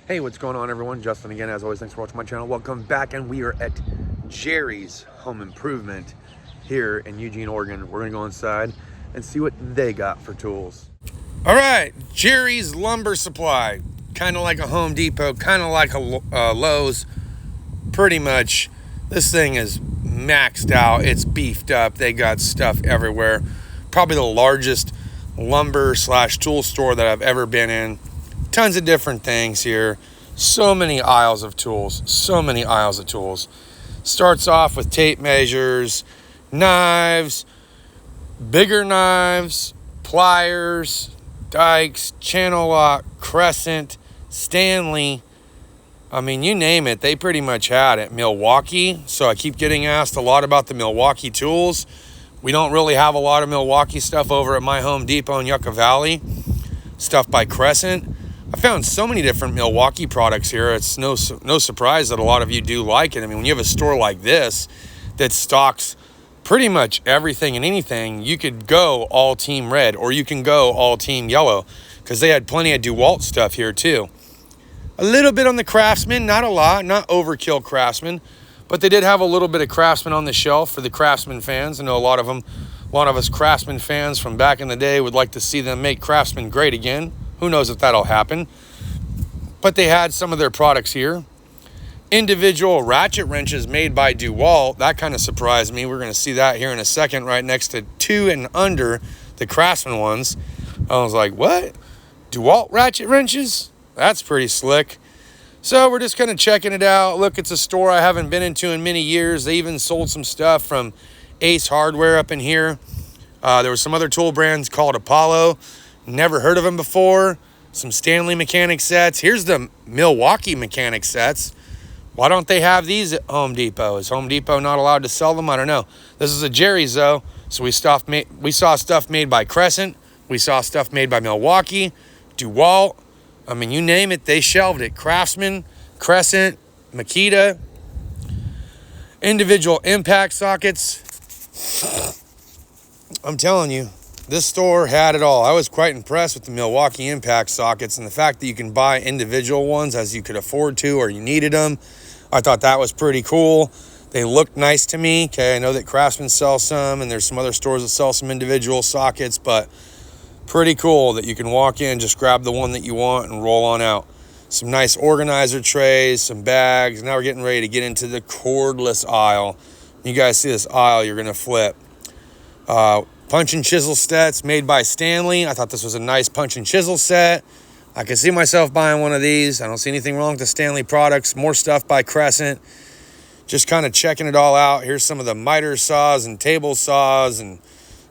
Hey, what's going on, everyone? Justin again. As always, thanks for watching my channel. Welcome back, and we are at Jerry's Home Improvement here in Eugene, Oregon. We're gonna go inside and see what they got for tools. All right, Jerry's Lumber Supply. Kind of like a Home Depot, kind of like a Lowe's. Pretty much, this thing is maxed out. It's beefed up. They got stuff everywhere. Probably the largest lumber / tool store that I've ever been in. Tons of different things here. So many aisles of tools. Starts off with tape measures, knives, bigger knives, pliers, dikes, channel lock, crescent, Stanley. I mean, you name it, they pretty much had it. Milwaukee. So I keep getting asked a lot about the Milwaukee tools. We don't really have a lot of Milwaukee stuff over at my Home Depot in Yucca Valley. Stuff by Crescent. I found so many different Milwaukee products here. It's no surprise that a lot of you do like it. I mean, when you have a store like this that stocks pretty much everything and anything, you could go all team red or you can go all team yellow, because they had plenty of DeWalt stuff here too. A little bit on the Craftsman, not a lot, not overkill Craftsman, but they did have a little bit of Craftsman on the shelf for the Craftsman fans. I know a lot of us Craftsman fans from back in the day would like to see them make Craftsman great again. Who knows if that'll happen. But they had some of their products here. Individual ratchet wrenches made by DeWalt. That kind of surprised me. We're going to see that here in a second, right next to 2 and under the Craftsman ones. I was like, what? DeWalt ratchet wrenches? That's pretty slick. So we're just kind of checking it out. Look, it's a store I haven't been into in many years. They even sold some stuff from Ace Hardware up in here. There was some other tool brands called Apollo. Never heard of them before. Some Stanley mechanic sets. Here's the Milwaukee mechanic sets. Why don't they have these at Home Depot? Is Home Depot not allowed to sell them? I don't know. This is a Jerry's though. So we saw stuff made by Crescent. We saw stuff made by Milwaukee, DeWalt. I mean, you name it, they shelved it. Craftsman, Crescent, Makita. Individual impact sockets. I'm telling you, this store had it all. I was quite impressed with the Milwaukee impact sockets and the fact that you can buy individual ones as you could afford to or you needed them. I thought that was pretty cool. They looked nice to me. Okay, I know that Craftsman sells some and there's some other stores that sell some individual sockets, but pretty cool that you can walk in, just grab the one that you want and roll on out. Some nice organizer trays, some bags. Now we're getting ready to get into the cordless aisle. You guys see this aisle, you're gonna flip. Punch and chisel sets made by Stanley. I thought this was a nice punch and chisel set. I can see myself buying one of these. I don't see anything wrong with the Stanley products. More stuff by Crescent. Just kind of checking it all out. Here's some of the miter saws and table saws and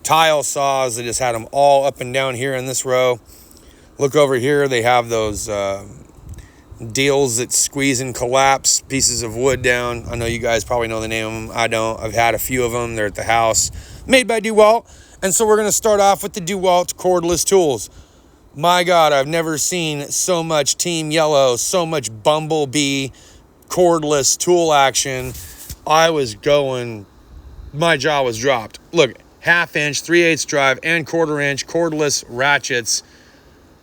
tile saws. They just had them all up and down here in this row. Look over here. They have those deals that squeeze and collapse pieces of wood down. I know you guys probably know the name of them. I don't. I've had a few of them. They're at the house. Made by DeWalt. And so we're going to start off with the DeWalt cordless tools. My God, I've never seen so much Team Yellow, so much Bumblebee cordless tool action. I was going, my jaw was dropped. Look, 1/2 inch, 3/8 drive, and 1/4 inch cordless ratchets.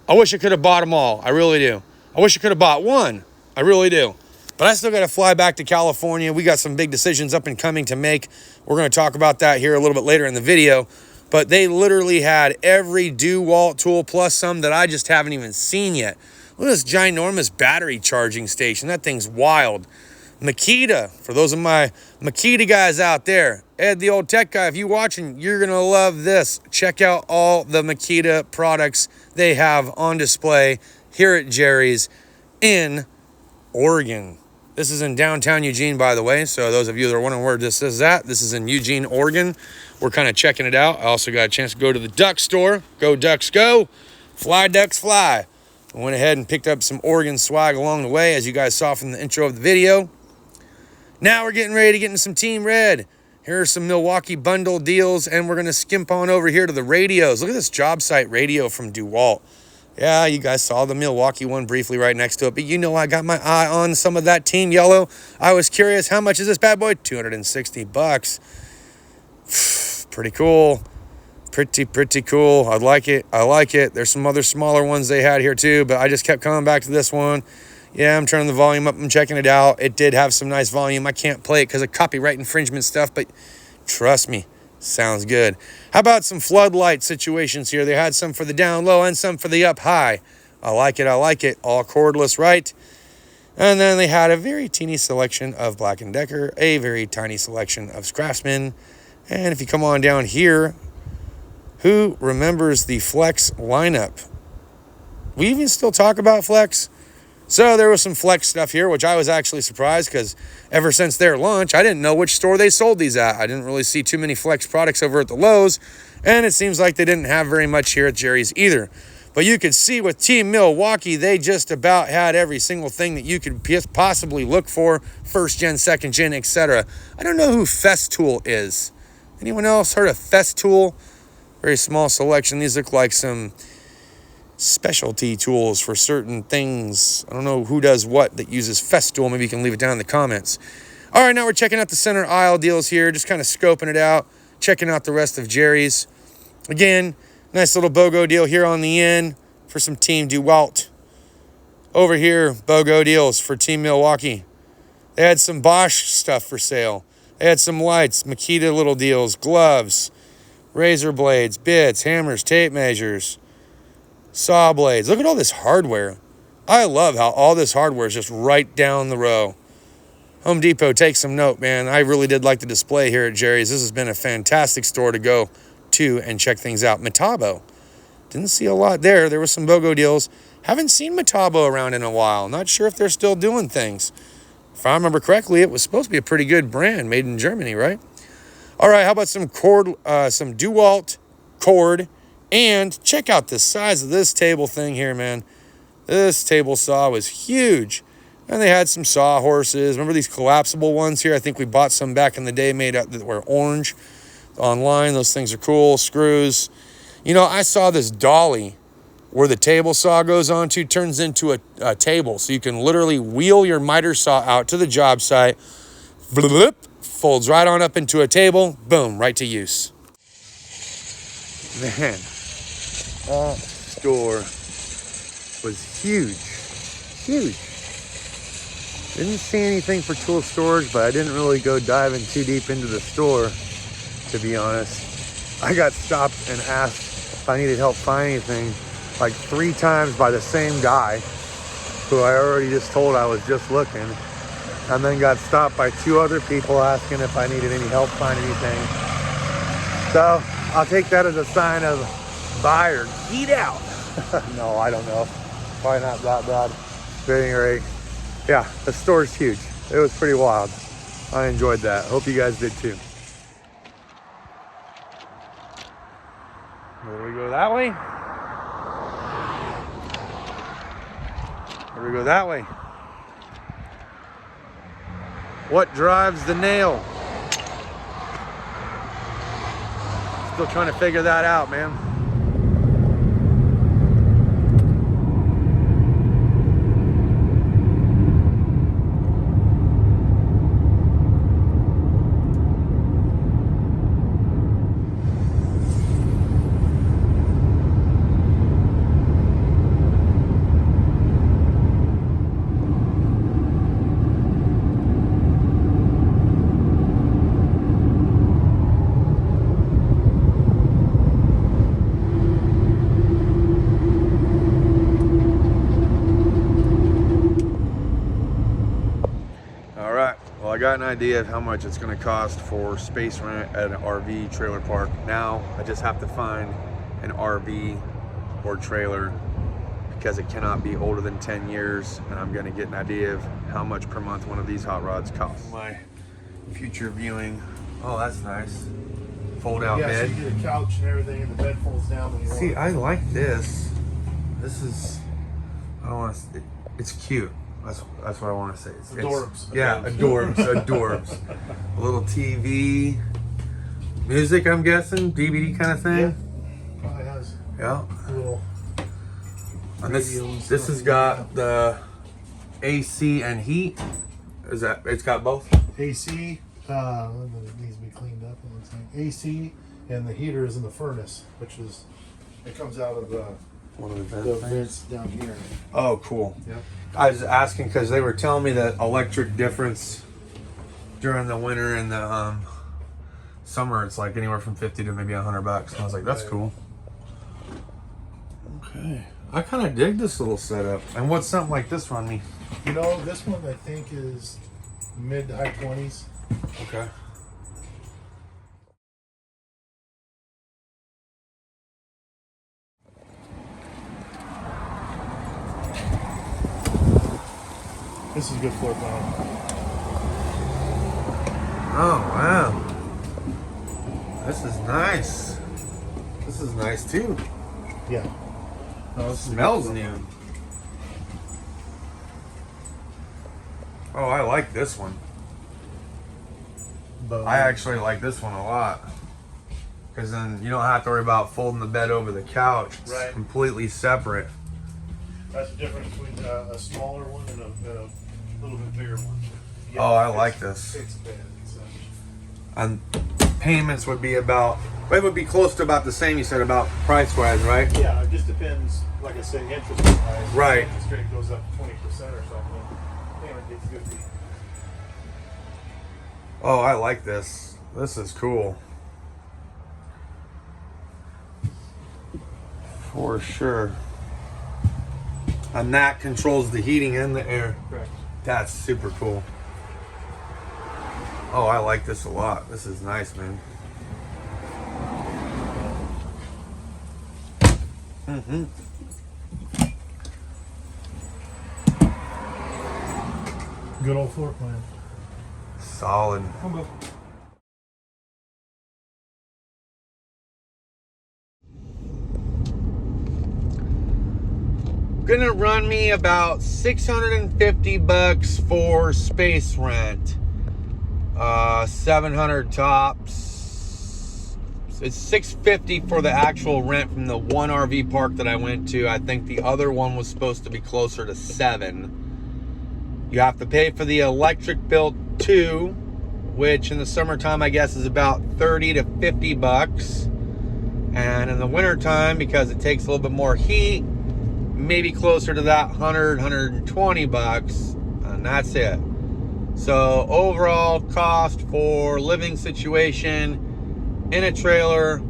I wish I could have bought them all. I really do. I wish I could have bought one. I really do. But I still got to fly back to California. We got some big decisions up and coming to make. We're going to talk about that here a little bit later in the video. But they literally had every DeWalt tool plus some that I just haven't even seen yet. Look at this ginormous battery charging station. That thing's wild. Makita, for those of my Makita guys out there. Ed, the old tech guy, if you're watching, you're going to love this. Check out all the Makita products they have on display here at Jerry's in Oregon. This is in downtown Eugene, by the way. So those of you that are wondering where this is at, this is in Eugene, Oregon. We're kind of checking it out. I also got a chance to go to the duck store. Go Ducks go. Fly Ducks fly. I went ahead and picked up some Oregon swag along the way, as you guys saw from the intro of the video. Now we're getting ready to get into some Team Red. Here are some Milwaukee bundle deals, and we're going to skimp on over here to the radios. Look at this job site radio from DeWalt. Yeah, you guys saw the Milwaukee one briefly right next to it, but you know I got my eye on some of that Team Yellow. I was curious, how much is this bad boy? $260. Pretty cool. Pretty cool. I like it. There's some other smaller ones they had here too, but I just kept coming back to this one. Yeah, I'm turning the volume up. I'm checking it out. It did have some nice volume. I can't play it because of copyright infringement stuff, but trust me, sounds good. How about some floodlight situations here? They had some for the down low and some for the up high. I like it. I like it. All cordless, right? And then they had a very teeny selection of Black & Decker, a very tiny selection of Craftsman. And if you come on down here, who remembers the Flex lineup? We even still talk about Flex? So there was some Flex stuff here, which I was actually surprised because ever since their launch, I didn't know which store they sold these at. I didn't really see too many Flex products over at the Lowe's, and it seems like they didn't have very much here at Jerry's either. But you could see with Team Milwaukee, they just about had every single thing that you could possibly look for, first gen, second gen, etc. I don't know who Festool is. Anyone else heard of Festool? Very small selection. These look like some specialty tools for certain things. I don't know who does what that uses Festool. Maybe you can leave it down in the comments. All right, now we're checking out the center aisle deals here, just kind of scoping it out, checking out the rest of Jerry's. Again, nice little BOGO deal here on the end for some Team DeWalt. Over here, BOGO deals for Team Milwaukee. They had some Bosch stuff for sale. They had some lights, Makita little deals, gloves, razor blades, bits, hammers, tape measures, saw blades. Look at all this hardware. I love how all this hardware is just right down the row. Home Depot, take some note, man. I really did like the display here at Jerry's. This has been a fantastic store to go to and check things out. Metabo. Didn't see a lot there. There were some BOGO deals. Haven't seen Metabo around in a while. Not sure if they're still doing things. If I remember correctly, it was supposed to be a pretty good brand made in Germany, right? All right, how about some some DeWalt cord? And check out the size of this table thing here, man. This table saw was huge. And they had some saw horses. Remember these collapsible ones here? I think we bought some back in the day made out that were orange online. Those things are cool. Screws. You know, I saw this dolly where the table saw goes onto, turns into a table. So you can literally wheel your miter saw out to the job site. Blip, folds right on up into a table. Boom, right to use. Man. That store was huge. Didn't see anything for tool storage, but I didn't really go diving too deep into the store, to be honest. I got stopped and asked if I needed help finding anything like 3 times by the same guy who I already just told I was just looking, and then got stopped by 2 other people asking if I needed any help finding anything. So I'll take that as a sign of buyer, get out. No, I don't know. Probably not that bad. But at any rate, yeah, the store's huge. It was pretty wild. I enjoyed that. Hope you guys did too. Where do we go that way? Where do we go that way? What drives the nail? Still trying to figure that out, man. I got an idea of how much it's going to cost for space rent at an RV trailer park. Now I just have to find an RV or trailer because it cannot be older than 10 years, and I'm going to get an idea of how much per month one of these hot rods costs. My future viewing. Oh, that's nice. Fold out bed. So you get a couch and everything, and the bed folds down when you want. See, I like this. This is, I don't want to. It's cute. That's what I want to say. Adorbs. Yeah, adorbs. A little TV, music, I'm guessing, DVD kind of thing. Yeah, probably has. Yeah. A little. And this has got the AC and heat. Is that? It's got both. AC. It needs to be cleaned up. It looks like AC, and the heater is in the furnace, which is. It comes out of One of the The vents down here. Oh, cool. Yep. I was asking because they were telling me that electric difference during the winter and the summer, it's like anywhere from 50 to maybe $100. And I was like, that's cool. Okay. I kind of dig this little setup. And what's something like this run me? You know, this one I think is mid to high 20s. Okay. This is good floor plan. Oh, wow. This is nice. This is nice too. Yeah. No, this Smells new. Oh, I like this one. But I actually like this one a lot. Because then you don't have to worry about folding the bed over the couch. It's Right. completely separate. that's the difference between a smaller one and a little bit bigger one. Yeah, Oh, I like this. It's bad. It's, And payments would be about, it would be close to about the same, you said, about price-wise, right? yeah, it just depends. Like I said, interest wise. Right. Interest rate goes up 20% or something. Payment gets 50. Oh, I like this. This is cool. For sure. And that controls the heating and the air. Correct. That's super cool. Oh, I like this a lot. This is nice, man. Mm-hmm. Good old floor plan. Solid. Gonna run me about $650 for space rent. 700 tops. It's $650 for the actual rent from the one RV park that I went to. I think the other one was supposed to be closer to $7. You have to pay for the electric bill too, which in the summertime I guess is about $30 to $50. And in the wintertime, because it takes a little bit more heat, maybe closer to that $120, and that's it. So overall cost for living situation in a trailer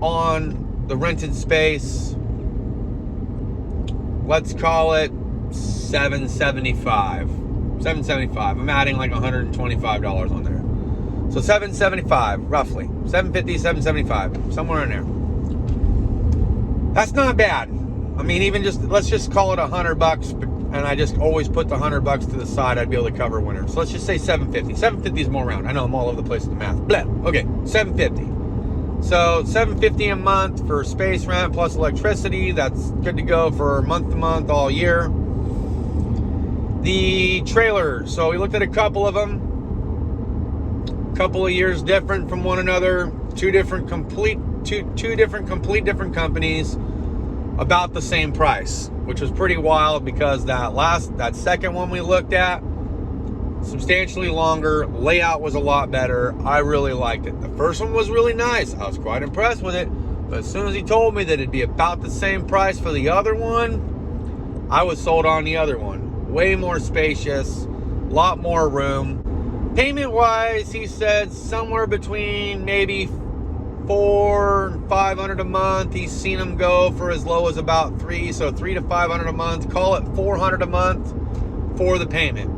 on the rented space, let's call it $775. I'm adding like $125 on there. So $775 roughly. $750, $775, somewhere in there. That's not bad. I mean, even just, let's just call it $100, and I just always put the $100 to the side. I'd be able to cover winter. So let's just say $750. $750 is more round. I know I'm all over the place with the math. Blah. Okay, $750. So $750 a month for space rent plus electricity. That's good to go for month to month all year. The trailer. So we looked at a couple of them. Couple of years different from one another. Two different complete different companies. About the same price, which was pretty wild because that second one we looked at, substantially longer, layout was a lot better. I really liked it. The first one was really nice. I was quite impressed with it, but as soon as he told me that it'd be about the same price for the other one, I was sold on the other one. Way more spacious, a lot more room. Payment wise, he said somewhere between maybe $400 and $500 a month. He's seen them go for as low as about $300, so $300 to $500 a month. Call it $400 a month for the payment.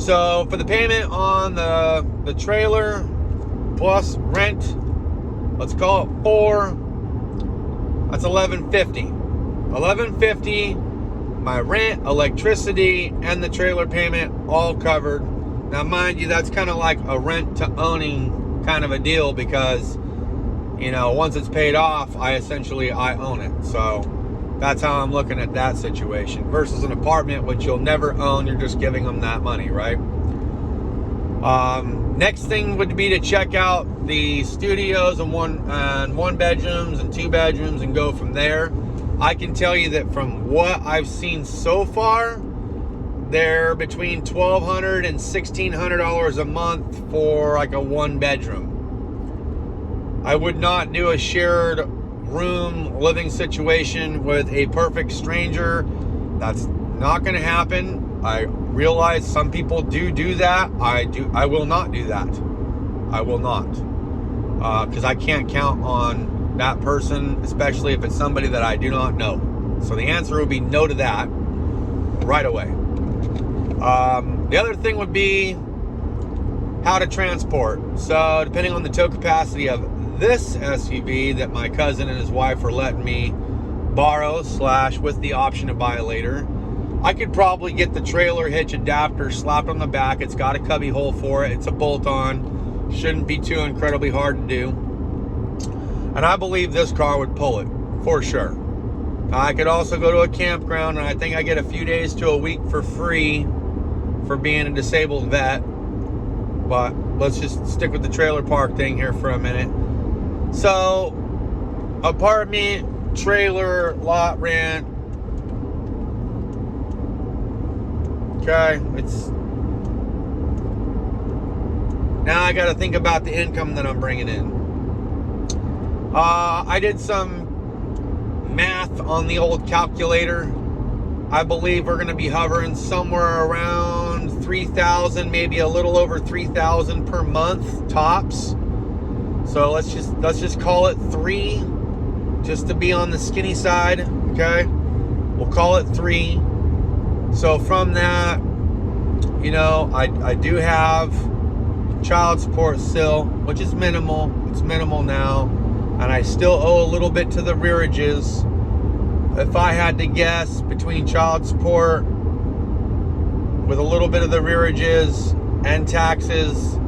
So for the payment on the trailer plus rent, let's call it $400. That's $1,150. $1,150. My rent, electricity, and the trailer payment all covered. Now, mind you, that's kind of like a rent to owning kind of a deal because, you know, once it's paid off, I own it. So that's how I'm looking at that situation versus an apartment, which you'll never own. You're just giving them that money, right? Next thing would be to check out the studios and one bedrooms and two bedrooms and go from there. I can tell you that from what I've seen so far, they're between $1,200 and $1,600 a month for like a one bedroom. I would not do a shared room living situation with a perfect stranger. That's not going to happen. I realize some people do that. I will not do that. I will not, because I can't count on that person, especially if it's somebody that I do not know. So the answer would be no to that right away. The other thing would be how to transport. So depending on the tow capacity of this SUV that my cousin and his wife are letting me borrow / with the option to buy later, I could probably get the trailer hitch adapter slapped on the back. It's got a cubby hole for it. It's a bolt-on. Shouldn't be too incredibly hard to do. And I believe this car would pull it for sure. I could also go to a campground, and I think I get a few days to a week for free for being a disabled vet. But let's just stick with the trailer park thing here for a minute. So, apartment, trailer, lot rent. Okay, now I got to think about the income that I'm bringing in. I did some math on the old calculator. I believe we're going to be hovering somewhere around 3,000, maybe a little over 3,000 per month tops. So let's just call it 3, just to be on the skinny side. Okay, we'll call it 3. So from that, I do have child support still, which is minimal. It's minimal now. And I still owe a little bit to the rearages. If I had to guess, between child support with a little bit of the rearages and taxes,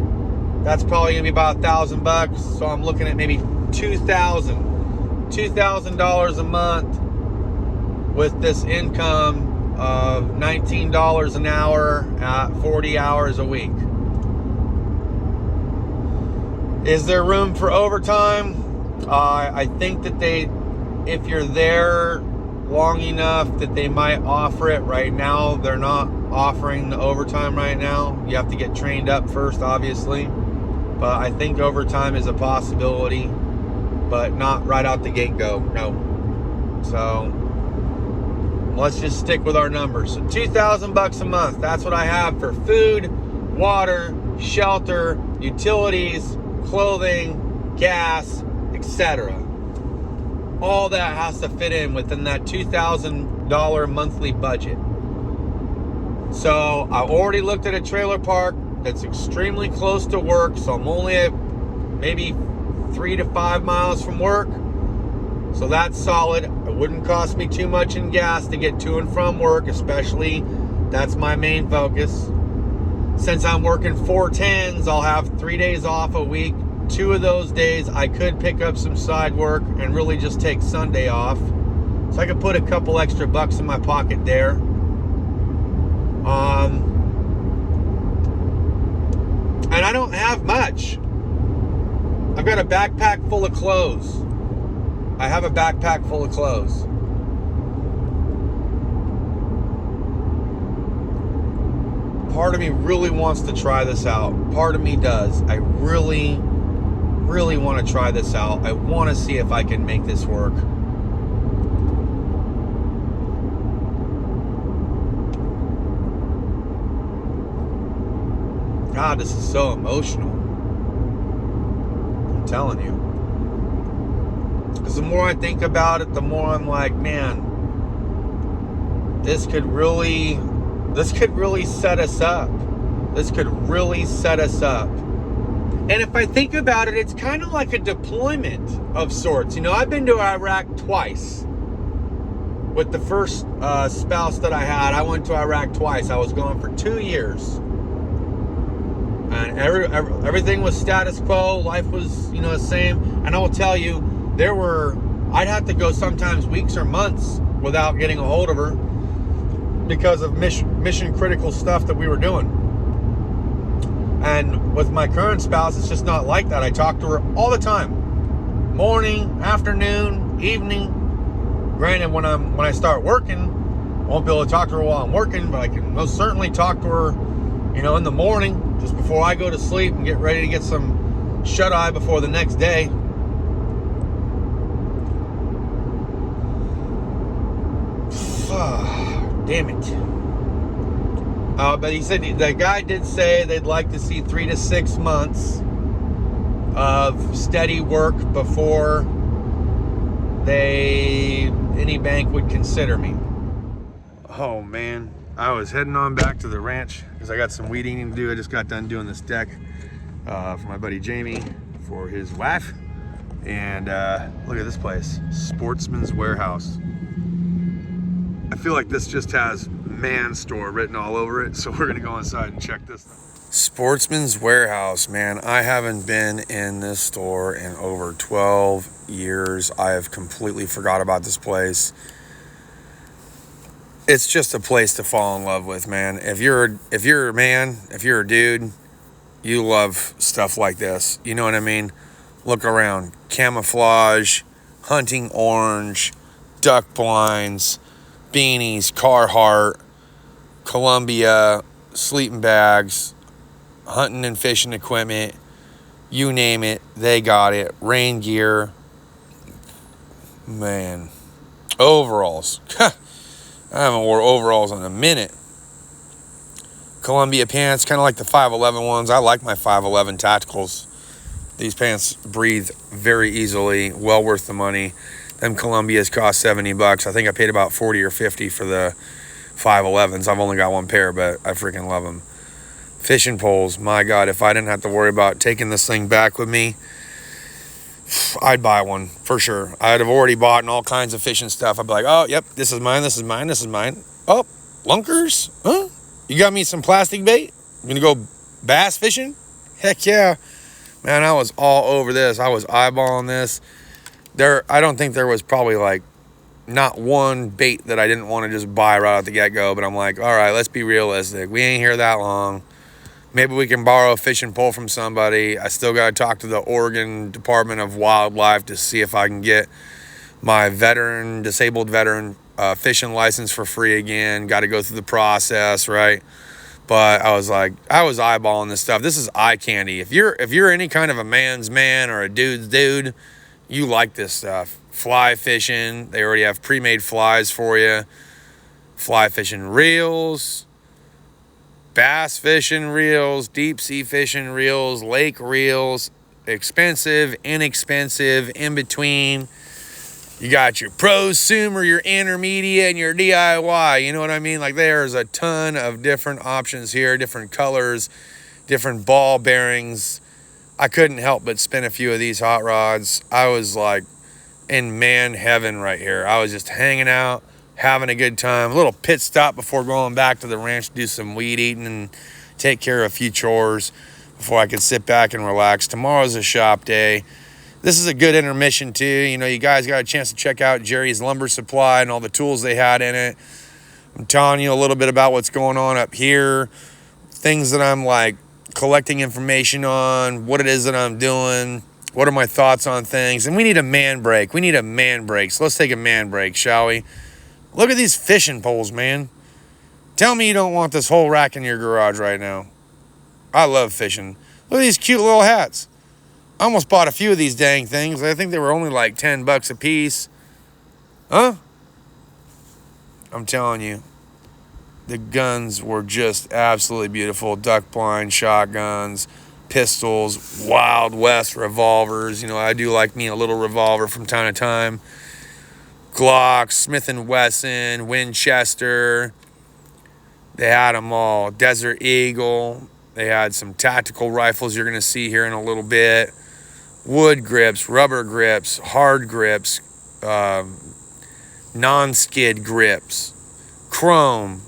that's probably gonna be about $1,000. So I'm looking at maybe $2,000 a month with this income of $19 an hour at 40 hours a week. Is there room for overtime? I think that if you're there long enough, that they might offer it. Right now, they're not offering the overtime right now. You have to get trained up first, obviously. But I think overtime is a possibility, but not right out the gate go. No. So let's just stick with our numbers. So $2,000 a month. That's what I have for food, water, shelter, utilities, clothing, gas, etc. All that has to fit in within that $2,000 monthly budget. So I already looked at a trailer park that's extremely close to work. So I'm only at maybe 3 to 5 miles from work. So that's solid. It wouldn't cost me too much in gas to get to and from work, especially that's my main focus. Since I'm working 410s, I'll have 3 days off a week. 2 of those days I could pick up some side work and really just take Sunday off. So I could put a couple extra bucks in my pocket there. And I don't have much. I've got a backpack full of clothes. I have a backpack full of clothes. Part of me really wants to try this out. Part of me does. I really want to try this out. I want to see if I can make this work. God, this is so emotional. I'm telling you. Because the more I think about it, the more I'm like, man, this could really set us up. This could really set us up. And if I think about it, it's kind of like a deployment of sorts. I've been to Iraq twice. With the first spouse that I had, I went to Iraq twice. I was gone for 2 years. And everything was status quo. Life was, the same. And I will tell you, I'd have to go sometimes weeks or months without getting a hold of her because of mission critical stuff that we were doing. And with my current spouse, it's just not like that. I talk to her all the time. Morning, afternoon, evening. Granted, when I start working, I won't be able to talk to her while I'm working, but I can most certainly talk to her, in the morning, just before I go to sleep and get ready to get some shut-eye before the next day. Damn it. But he said the guy did say they'd like to see 3 to 6 months of steady work before any bank would consider me. Oh man, I was heading on back to the ranch because I got some weed eating to do. I just got done doing this deck for my buddy Jamie for his wife. And look at this place, Sportsman's Warehouse. I feel like this just has man store written all over it, so we're gonna go inside and check this. Sportsman's Warehouse, man. I haven't been in this store in over 12 years. I have completely forgot about this place. It's just a place to fall in love with, man. If you're a man, if you're a dude, you love stuff like this. You know what I mean? Look around. Camouflage, hunting orange, duck blinds, beanies, Carhartt, Columbia, sleeping bags, hunting and fishing equipment, you name it, they got it. Rain gear, man. Overalls. I haven't wore overalls in a minute. Columbia pants, kind of like the 511 ones. I like my 511 tacticals. These pants breathe very easily, well worth the money. Them Columbias cost $70. I think I paid about 40 or 50 for the 511s. I've only got one pair, but I freaking love them. Fishing poles, my God, if I didn't have to worry about taking this thing back with me, I'd buy one for sure. I'd have already bought all kinds of fishing stuff. I'd be like, oh, yep, this is mine, this is mine, this is mine. Oh, lunkers? Huh? You got me some plastic bait? You gonna go bass fishing? Heck yeah. Man, I was all over this. I was eyeballing this. I don't think there was probably like not one bait that I didn't want to just buy right out the get-go, but I'm like, all right, let's be realistic. We ain't here that long. Maybe we can borrow a fishing pole from somebody. I still got to talk to the Oregon Department of Wildlife to see if I can get my disabled veteran fishing license for free again. Got to go through the process, right? But I was eyeballing this stuff. This is eye candy. If you're any kind of a man's man or a dude's dude, you like this stuff. Fly fishing. They already have pre-made flies for you. Fly fishing reels. Bass fishing reels, deep sea fishing reels, lake reels, expensive, inexpensive, in between. You got your prosumer, your intermediate, and your DIY. You know what I mean? Like there's a ton of different options here, different colors, different ball bearings. I couldn't help but spin a few of these hot rods. I was like in man heaven right here. I was just hanging out, having a good time. A little pit stop before going back to the ranch to do some weed eating and take care of a few chores before I could sit back and relax. Tomorrow's a shop day. This is a good intermission too. You know, you guys got a chance to check out Jerry's lumber supply and all the tools they had in it. I'm telling you a little bit about what's going on up here, things that I'm like collecting information on, what it is that I'm doing, what are my thoughts on things. And we need a man break. So let's take a man break, shall we? Look at these fishing poles, man. Tell me you don't want this whole rack in your garage right now. I love fishing. Look at these cute little hats. I almost bought a few of these dang things. I think they were only like $10 a piece. Huh? I'm telling you, the guns were just absolutely beautiful. Duck blind, shotguns, pistols, Wild West revolvers. You know, I do like me a little revolver from time to time. Glock, Smith & Wesson, Winchester. They had them all. Desert Eagle. They had some tactical rifles you're going to see here in a little bit. Wood grips, rubber grips, hard grips, non-skid grips, chrome,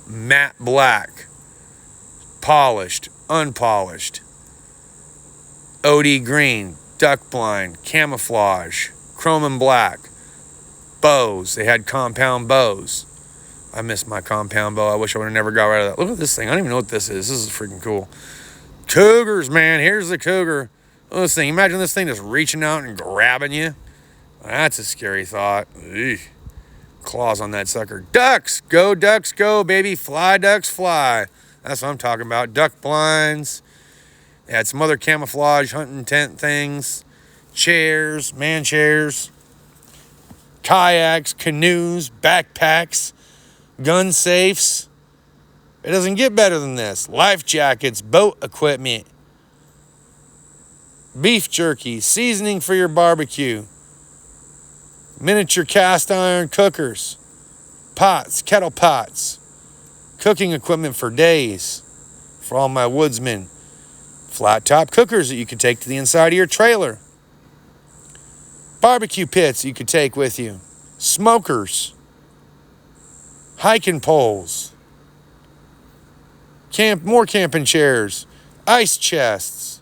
matte black, polished, unpolished, OD green, duck blind, camouflage, chrome and black, bows. They had compound bows. I miss my compound bow. I wish I would have never got rid of that. Look at this thing. I don't even know what this is. This is freaking cool. Cougars, man. Here's the cougar. Look at this thing. Imagine this thing just reaching out and grabbing you. That's a scary thought. Eugh. Claws on that sucker. Ducks, go, baby. Fly, ducks, fly. That's what I'm talking about. Duck blinds. They had some other camouflage hunting tent things. Chairs, man chairs. Kayaks, canoes, backpacks. gun safes. It doesn't get better than this. Life jackets, boat equipment, beef jerky, seasoning for your barbecue, miniature cast iron cookers, pots, kettle pots, cooking equipment for days for all my woodsmen, flat top cookers that you could take to the inside of your trailer, barbecue pits you could take with you, smokers, hiking poles, more camping chairs, ice chests,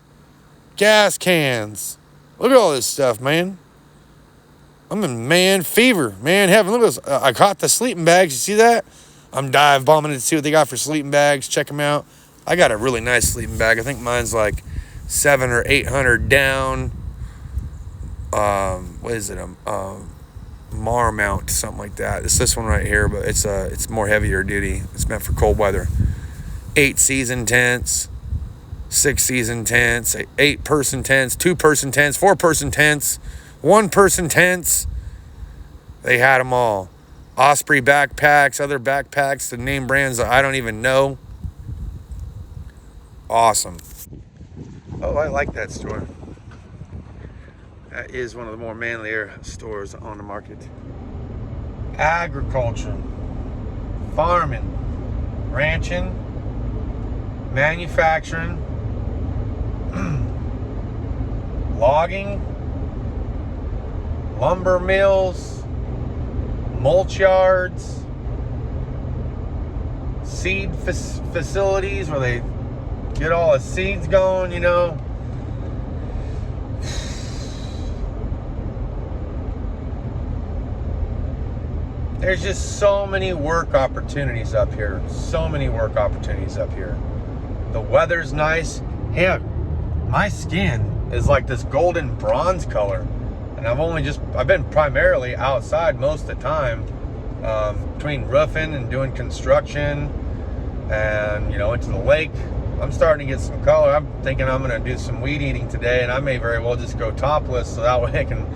gas cans. Look at all this stuff, man. I'm in man fever, man heaven. Look at this. I caught the sleeping bags. You see that? I'm dive bombing to see what they got for sleeping bags. Check them out. I got a really nice sleeping bag. I think mine's like 700 or 800 down. What is it? Marmount, something like that. It's this one right here, but it's more heavier duty. It's meant for cold weather. 8-season tents, 6-season tents, 8-person tents, 2-person tents, 4-person tents, 1-person tents. They had them all. Osprey backpacks, other backpacks, the name brands that I don't even know. Awesome. Oh, I like that store. That is one of the more manlier stores on the market. Agriculture, farming, ranching, manufacturing, logging, lumber mills, mulch yards, seed facilities where they get all the seeds going, you know. There's just so many work opportunities up here. So many work opportunities up here. The weather's nice. Hey, my skin is like this golden bronze color. And I've been primarily outside most of the time, between roofing and doing construction and, into the lake. I'm starting to get some color. I'm thinking I'm going to do some weed eating today, and I may very well just go topless so that way I can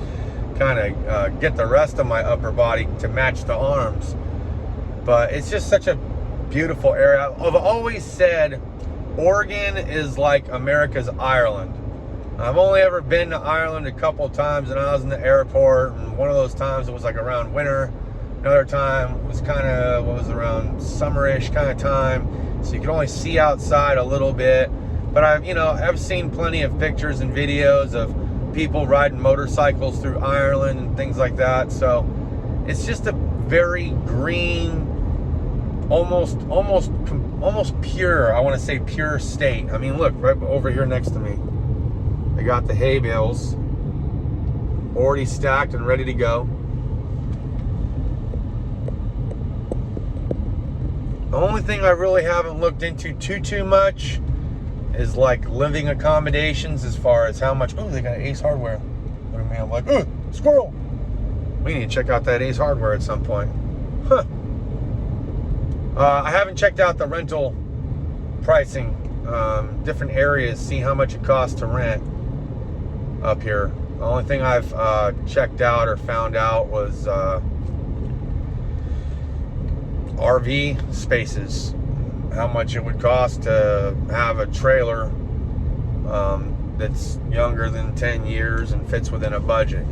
kind of get the rest of my upper body to match the arms. But it's just such a beautiful area. I've always said Oregon is like America's Ireland. I've only ever been to Ireland a couple times, and I was in the airport, and one of those times it was like around winter. Another time was kind of around summerish kind of time, so you could only see outside a little bit. But I've seen plenty of pictures and videos of people riding motorcycles through Ireland and things like that. So it's just a very green, almost pure, I want to say pure state. I mean, look, right over here next to me, they got the hay bales already stacked and ready to go. The only thing I really haven't looked into too much is like living accommodations, as far as how much. Oh, they got Ace Hardware. Look at me, I'm like, oh, squirrel. We need to check out that Ace Hardware at some point. Huh. I haven't checked out the rental pricing, different areas, see how much it costs to rent up here. The only thing I've checked out or found out was RV spaces, how much it would cost to have a trailer that's younger than 10 years and fits within a budget.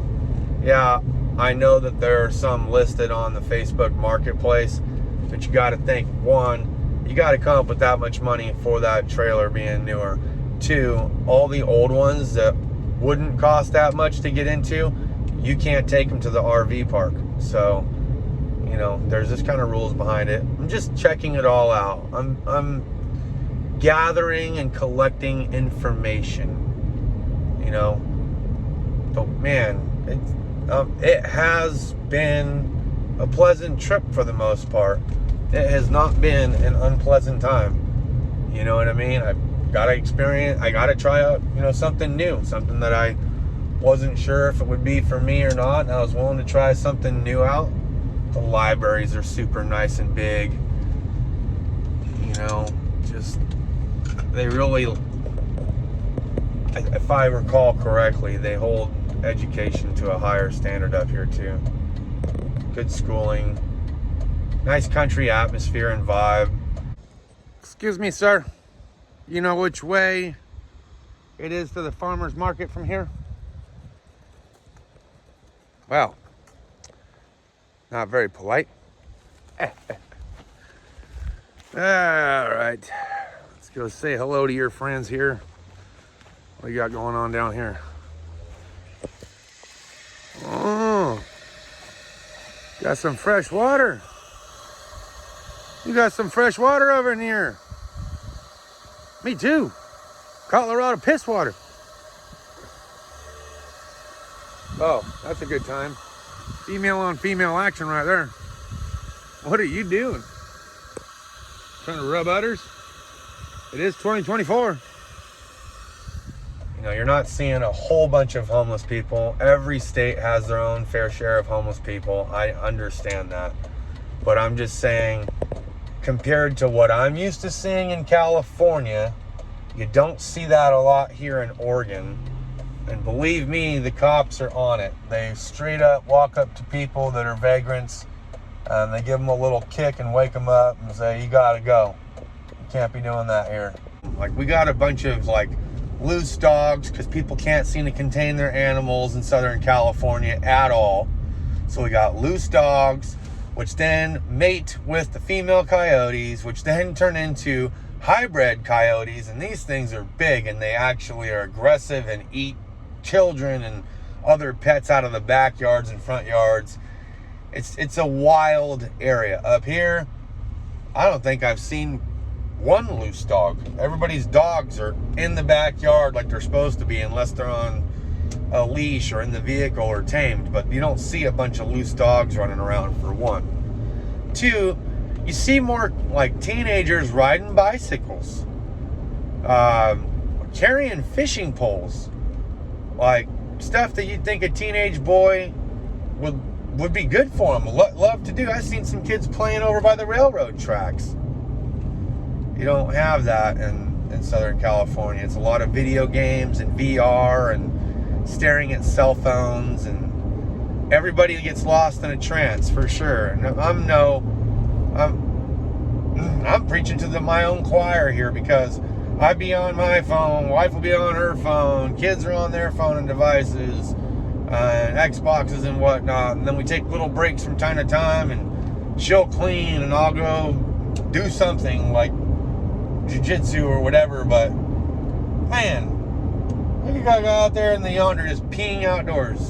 Yeah, I know that there are some listed on the Facebook marketplace, but you got to think, one, you got to come up with that much money for that trailer being newer. Two, all the old ones that wouldn't cost that much to get into, you can't take them to the RV park. So there's this kind of rules behind it. I'm just checking it all out. I'm gathering and collecting information, but man, it has been a pleasant trip for the most part. It has not been an unpleasant time. You know what I mean? I've got to experience, I got to try out, something new, something that I wasn't sure if it would be for me or not, and I was willing to try something new out. The libraries are super nice and big. Just, they really, if I recall correctly, they hold education to a higher standard up here too. Good schooling. Nice country atmosphere and vibe. Excuse me, sir. You know which way it is to the farmer's market from here? Well, not very polite. All right. Let's go say hello to your friends here. What you got going on down here? Oh, got some fresh water. You got some fresh water over in here. Me too. Colorado piss water. Oh, that's a good time. Female on female action right there. What are you doing? Trying to rub udders? It is 2024. You know, you're not seeing a whole bunch of homeless people. Every state has their own fair share of homeless people. I understand that. But I'm just saying, compared to what I'm used to seeing in California, you don't see that a lot here in Oregon. And believe me, the cops are on it. They straight up walk up to people that are vagrants, and they give them a little kick and wake them up and say, you gotta go. You can't be doing that here. Like, we got a bunch of like loose dogs because people can't seem to contain their animals in Southern California at all. So we got loose dogs, which then mate with the female coyotes, which then turn into hybrid coyotes. And these things are big, and they actually are aggressive and eat children and other pets out of the backyards and front yards. It's a wild area. Up here, I don't think I've seen one loose dog. Everybody's dogs are in the backyard like they're supposed to be, unless they're on a leash or in the vehicle or tamed. But you don't see a bunch of loose dogs running around, for one. Two, you see more like teenagers riding bicycles, carrying fishing poles, like stuff that you'd think a teenage boy would be good for them, love to do. I've seen some kids playing over by the railroad tracks. You don't have that in Southern California. It's a lot of video games and VR and staring at cell phones, and everybody gets lost in a trance, for sure. And I'm preaching to my own choir here, because I'd be on my phone, wife will be on her phone, kids are on their phone and devices, and Xboxes and whatnot. And then we take little breaks from time to time, and she'll clean and I'll go do something like jiu-jitsu or whatever. But man, you gotta go out there in the yonder just peeing outdoors.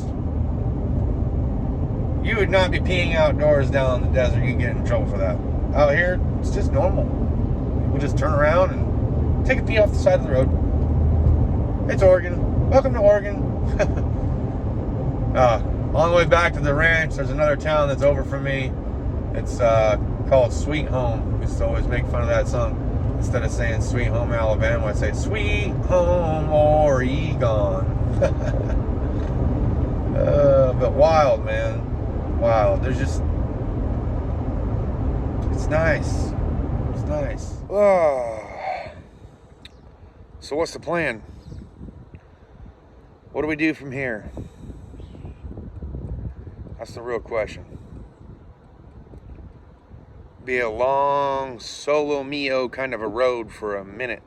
You would not be peeing outdoors down in the desert. You get in trouble for that. Out here, it's just normal. We'll just turn around and take a pee off the side of the road. It's Oregon. Welcome to Oregon. On the way back to the ranch, there's another town that's over from me. It's called Sweet Home. We used to always make fun of that song. Instead of saying Sweet Home Alabama, I say Sweet Home Oregon. But wild, man. Wild. There's just... It's nice. It's nice. So what's the plan? What do we do from here? That's the real question. Be a long solo mio kind of a road for a minute.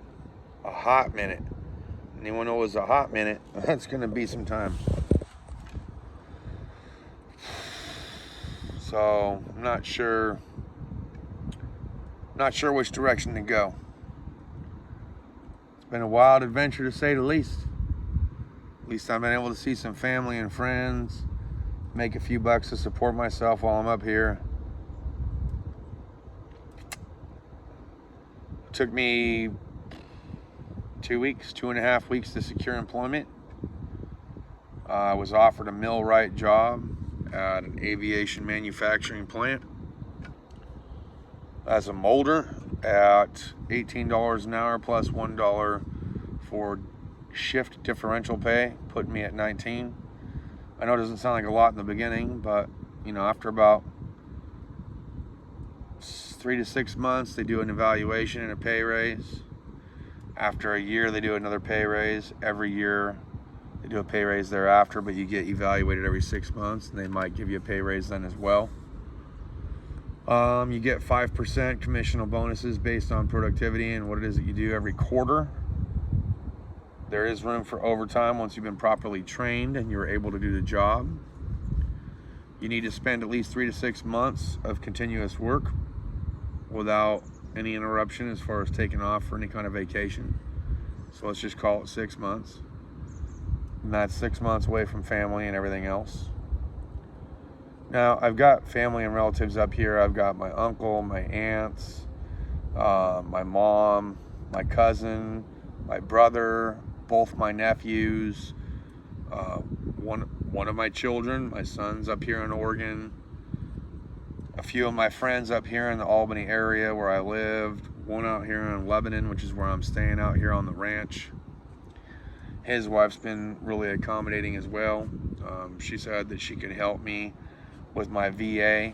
A hot minute. Anyone know what's a hot minute? That's gonna be some time. So I'm not sure which direction to go. It's been a wild adventure, to say the least. At least I've been able to see some family and friends, make a few bucks to support myself while I'm up here. It took me 2.5 weeks to secure employment. I was offered a millwright job at an aviation manufacturing plant as a molder at $18 an hour plus $1 for shift differential pay, putting me at 19. I know it doesn't sound like a lot in the beginning, but you know, after about 3 to 6 months, they do an evaluation and a pay raise. After a year, they do another pay raise. Every year, they do a pay raise thereafter, but you get evaluated every 6 months, and they might give you a pay raise then as well. You get 5% commissional bonuses based on productivity and what it is that you do every quarter. There is room for overtime once you've been properly trained and you're able to do the job. You need to spend at least 3 to 6 months of continuous work without any interruption as far as taking off for any kind of vacation. So let's just call it 6 months. And that's 6 months away from family and everything else. Now, I've got family and relatives up here. I've got my uncle, my aunts, my mom, my cousin, my brother, both my nephews, one of my children, my son's up here in Oregon, a few of my friends up here in the Albany area where I lived, one out here in Lebanon, which is where I'm staying out here on the ranch. His wife's been really accommodating as well. She said that she could help me with my VA,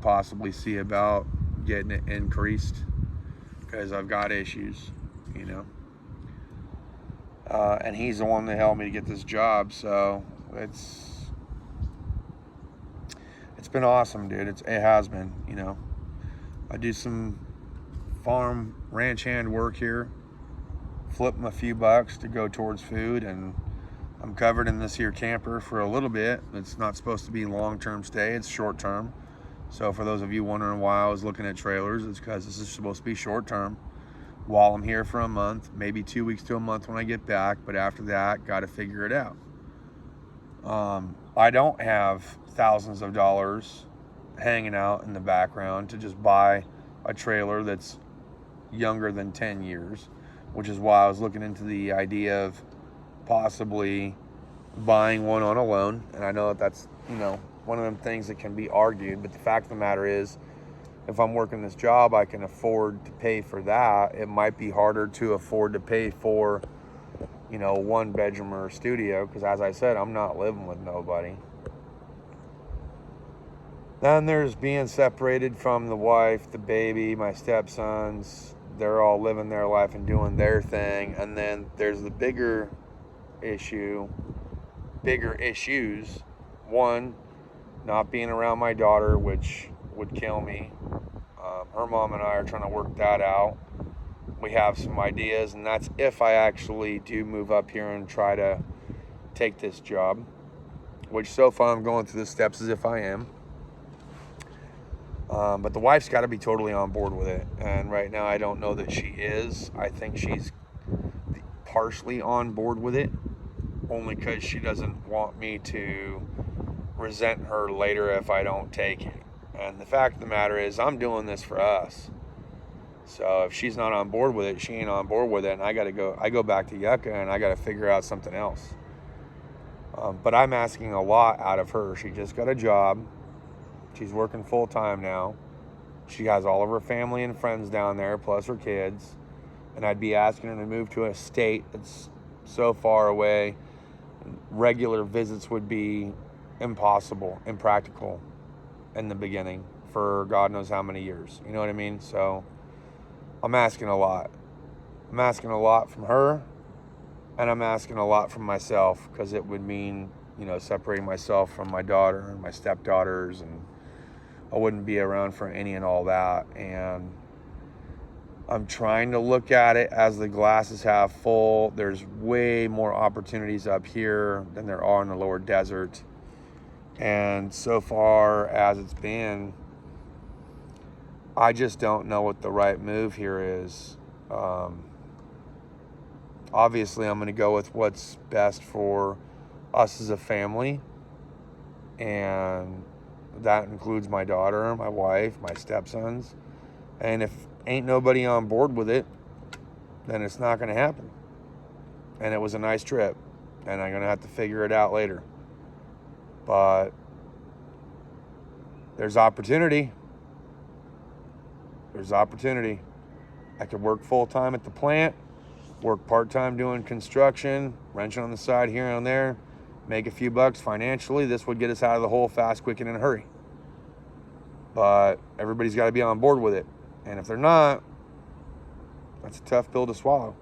possibly see about getting it increased because I've got issues, you know. And he's the one that helped me to get this job, so it's been awesome, dude. It has been, you know. I do some farm ranch hand work here, flip them a few bucks to go towards food, and I'm covered in this here camper for a little bit. It's not supposed to be long-term stay, it's short-term. So for those of you wondering why I was looking at trailers, it's because this is supposed to be short-term while I'm here for a month, maybe 2 weeks to a month when I get back, but after that, got to figure it out. I don't have thousands of dollars hanging out in the background to just buy a trailer that's younger than 10 years, which is why I was looking into the idea of possibly buying one on a loan. And I know that that's, you know, one of them things that can be argued, but the fact of the matter is, if I'm working this job, I can afford to pay for that. It might be harder to afford to pay for, you know, 1 bedroom or a studio, because as I said, I'm not living with nobody. Then there's being separated from the wife, the baby, my stepsons. They're all living their life and doing their thing. And then there's the bigger issues. One, not being around my daughter, which would kill me. Her mom and I are trying to work that out. We have some ideas, and that's if I actually do move up here and try to take this job, which so far I'm going through the steps as if I am. But the wife's got to be totally on board with it, and right now I don't know that she is. I think she's partially on board with it, only because she doesn't want me to resent her later if I don't take it. And the fact of the matter is, I'm doing this for us. So if she's not on board with it, she ain't on board with it, and I go back to Yucca, and I got to figure out something else. But I'm asking a lot out of her. She just got a job. She's working full time now. She has all of her family and friends down there, plus her kids. And I'd be asking her to move to a state that's so far away. Regular visits would be impossible, impractical in the beginning for God knows how many years. You know what I mean? So I'm asking a lot. I'm asking a lot from her, and I'm asking a lot from myself, because it would mean, you know, separating myself from my daughter and my stepdaughters, and I wouldn't be around for any and all that. And I'm trying to look at it as the glass is half full. There's way more opportunities up here than there are in the lower desert. And so far as it's been, I just don't know what the right move here is. Obviously, I'm going to go with what's best for us as a family. And that includes my daughter, my wife, my stepsons. And if ain't nobody on board with it, then it's not going to happen. And it was a nice trip, and I'm going to have to figure it out later. But there's opportunity. There's opportunity. I could work full-time at the plant, work part-time doing construction, wrenching on the side here and there, make a few bucks financially. This would get us out of the hole fast, quick, and in a hurry. But everybody's got to be on board with it. And if they're not, that's a tough pill to swallow.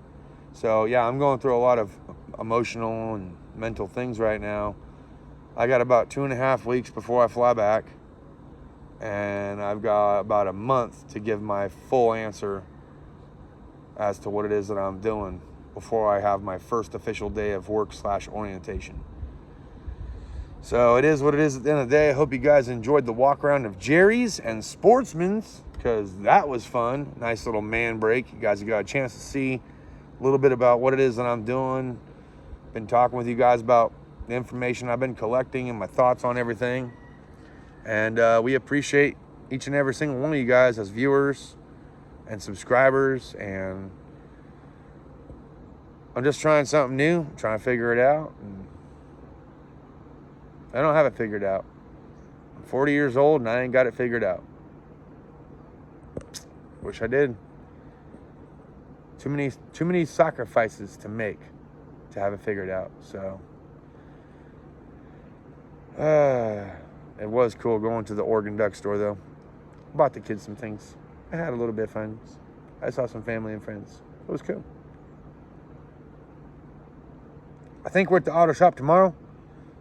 So, yeah, I'm going through a lot of emotional and mental things right now. I got about 2.5 weeks before I fly back. And I've got about a month to give my full answer as to what it is that I'm doing before I have my first official day of work/orientation. So it is what it is at the end of the day. I hope you guys enjoyed the walk around of Jerry's and Sportsman's, because that was fun. Nice little man break. You guys got a chance to see a little bit about what it is that I'm doing. Been talking with you guys about the information I've been collecting and my thoughts on everything. And we appreciate each and every single one of you guys as viewers and subscribers. And I'm just trying something new, trying to figure it out. And I don't have it figured out. I'm 40 years old and I ain't got it figured out. Wish I did. Too many sacrifices to make to have it figured out. So it was cool going to the Oregon Duck store though. Bought the kids some things. I had a little bit of fun. I saw some family and friends. It was cool. I think we're at the auto shop tomorrow,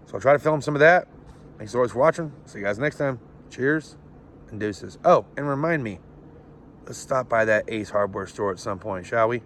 so I'll try to film some of that. Thanks always for watching. See you guys next time. Cheers and deuces. Oh, and remind me, let's stop by that Ace Hardware store at some point, shall we?